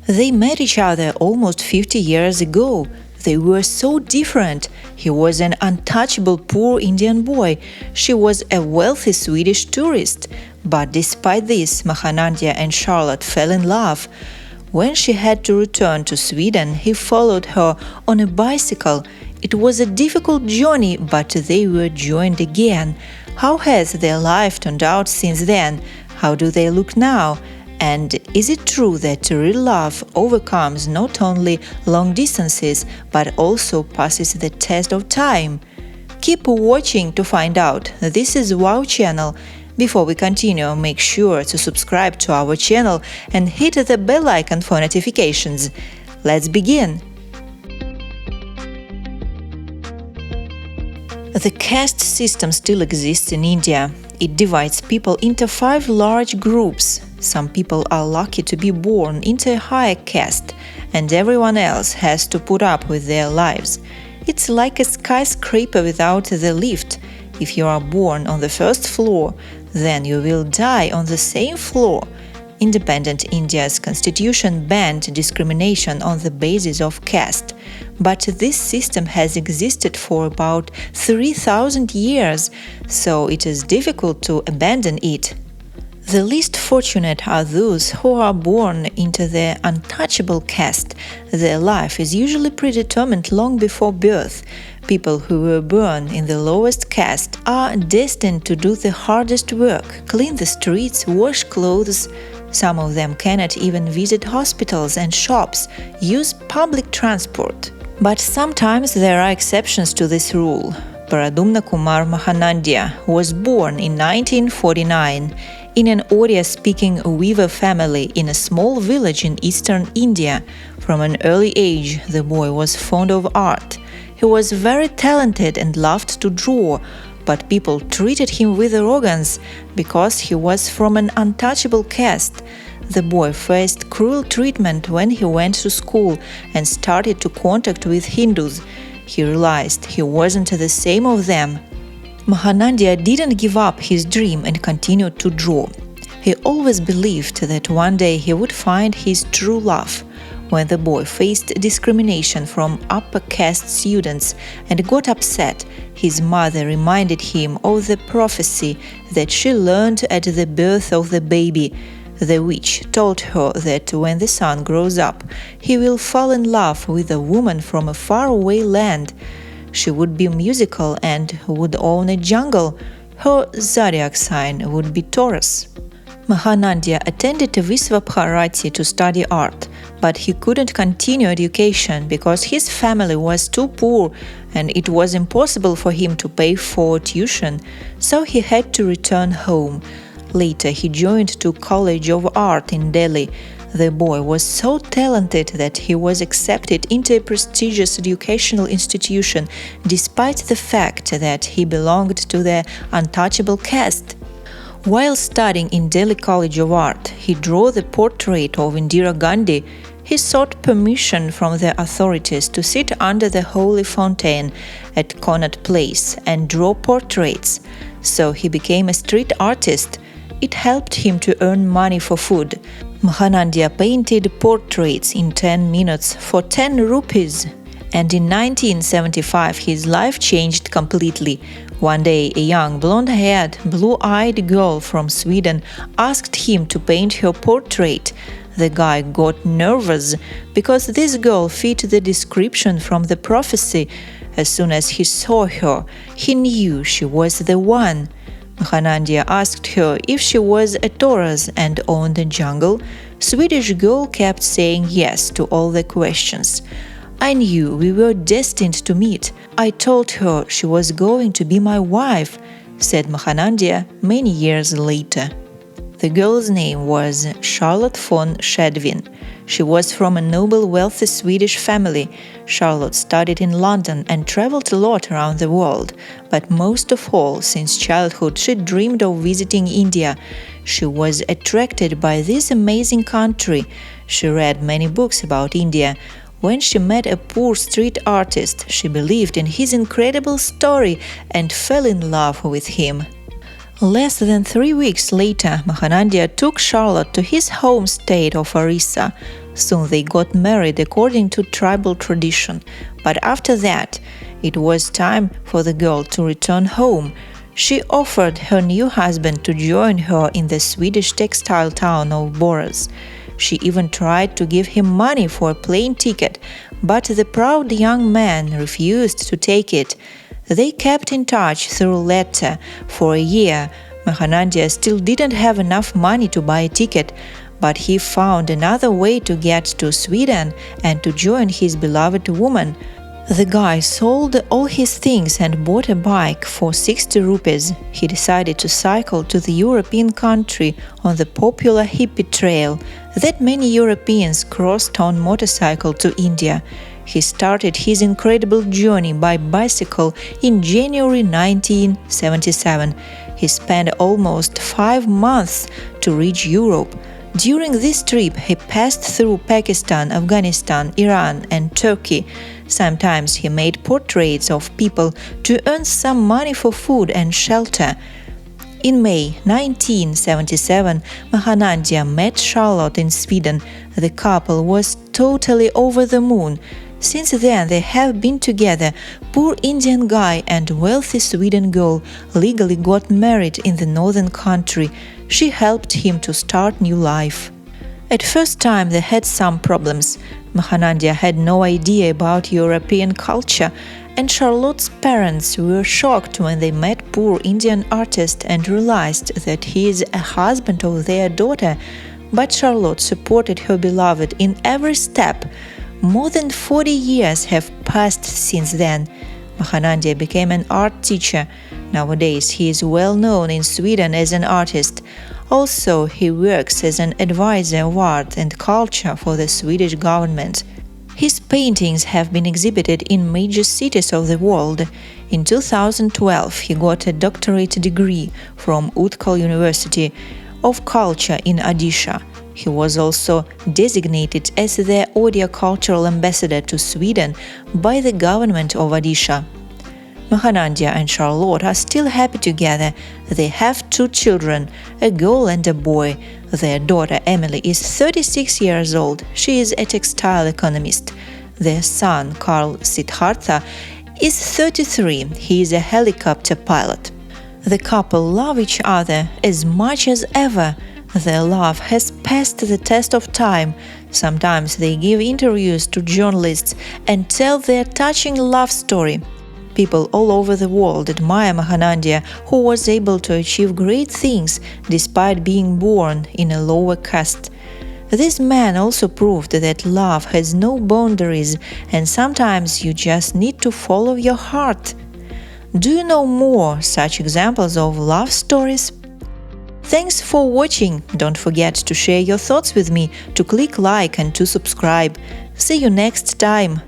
They met each other almost 50 years ago. They were so different. He was an untouchable poor Indian boy. She was a wealthy Swedish tourist. But despite this, Mahanandia and Charlotte fell in love. When she had to return to Sweden, he followed her on a bicycle. It was a difficult journey, but they were joined again. How has their life turned out since then? How do they look now? And is it true that real love overcomes not only long distances, but also passes the test of time? Keep watching to find out. This is Wow Channel. Before we continue, make sure to subscribe to our channel and hit the bell icon for notifications. Let's begin! The caste system still exists in India. It divides people into 5 large groups. Some people are lucky to be born into a higher caste, and everyone else has to put up with their lives. It's like a skyscraper without the lift. If you are born on the first floor, then you will die on the same floor. Independent India's constitution banned discrimination on the basis of caste, but this system has existed for about 3,000 years, so it is difficult to abandon it. The least fortunate are those who are born into the untouchable caste. Their life is usually predetermined long before birth. People who were born in the lowest caste are destined to do the hardest work, clean the streets, wash clothes. Some of them cannot even visit hospitals and shops, use public transport. But sometimes there are exceptions to this rule. Pradyumna Kumar Mahanandia was born in 1949 in an Odia-speaking weaver family in a small village in eastern India. From an early age, the boy was fond of art. He was very talented and loved to draw, but people treated him with arrogance because he was from an untouchable caste. The boy faced cruel treatment when he went to school and started to contact with Hindus. He realized he wasn't the same of them. Mahanandia didn't give up his dream and continued to draw. He always believed that one day he would find his true love. When the boy faced discrimination from upper caste students and got upset, his mother reminded him of the prophecy that she learned at the birth of the baby. The witch told her that when the son grows up, he will fall in love with a woman from a faraway land. She would be musical and would own a jungle. Her zodiac sign would be Taurus. Mahanandia attended Visvabharati to study art, but he couldn't continue education because his family was too poor and it was impossible for him to pay for tuition, so he had to return home. Later he joined to College of Art in Delhi. The boy was so talented that he was accepted into a prestigious educational institution despite the fact that he belonged to the untouchable caste. While studying in Delhi College of Art, he drew the portrait of Indira Gandhi. He sought permission from the authorities to sit under the holy fountain at Connaught Place and draw portraits. So he became a street artist. It helped him to earn money for food. Mahanandia painted portraits in 10 minutes for 10 rupees. And in 1975 his life changed completely. One day a young blonde-haired, blue-eyed girl from Sweden asked him to paint her portrait. The guy got nervous because this girl fit the description from the prophecy. As soon as he saw her, he knew she was the one. Mahanandia asked her if she was a Taurus and owned a jungle. Swedish Girl kept saying yes to all the questions. I knew we were destined to meet. I told her she was going to be my wife, said Mahanandia many years later. The girl's name was Charlotte von Schedwin. She was from a noble, wealthy Swedish family. Charlotte studied in London and traveled a lot around the world, but most of all, since childhood, she dreamed of visiting India. She was attracted by this amazing country. She read many books about India. When she met a poor street artist, she believed in his incredible story and fell in love with him. Less than 3 weeks later, Mahanandia took Charlotte to his home state of Orissa. Soon they got married according to tribal tradition. But after that, it was time for the girl to return home. She offered her new husband to join her in the Swedish textile town of Borås. She even tried to give him money for a plane ticket, but the proud young man refused to take it. They kept in touch through letter for a year. Mahanandia still didn't have enough money to buy a ticket, but he found another way to get to Sweden and to join his beloved woman. The guy sold all his things and bought a bike for 60 rupees. He decided to cycle to the European country on the popular hippie trail that many Europeans crossed on motorcycle to India. He started his incredible journey by bicycle in January 1977. He spent almost 5 months to reach Europe. During this trip, he passed through Pakistan, Afghanistan, Iran, and Turkey. Sometimes he made portraits of people to earn some money for food and shelter. In May 1977, Mahanandia met Charlotte in Sweden. The couple was totally over the moon. Since then, they have been together. Poor Indian guy and wealthy Sweden girl legally got married in the northern country. She helped him to start new life. At first time, they had some problems. Mahanandia had no idea about European culture, and Charlotte's parents were shocked when they met poor Indian artist and realized that he is a husband of their daughter. But Charlotte supported her beloved in every step. More than 40 years have passed since then. Mahanandia became an art teacher. Nowadays, he is well known in Sweden as an artist. Also, he works as an advisor of art and culture for the Swedish government. His paintings have been exhibited in major cities of the world. In 2012, he got a doctorate degree from Utkal University of Culture in Odisha. He was also designated as the Odia Cultural Ambassador to Sweden by the government of Odisha. Mahanandia and Charlotte are still happy together. They have 2 children, a girl and a boy. Their daughter Emily is 36 years old. She is a textile economist. Their son, Carl Siddhartha, is 33. He is a helicopter pilot. The couple love each other as much as ever. Their love has passed the test of time. Sometimes they give interviews to journalists and tell their touching love story. People all over the world admire Mahanandia, who was able to achieve great things despite being born in a lower caste. This man also proved that love has no boundaries, and sometimes you just need to follow your heart. Do you know more such examples of love stories? Thanks for watching. Don't forget to share your thoughts with me, to click like and to subscribe. See you next time.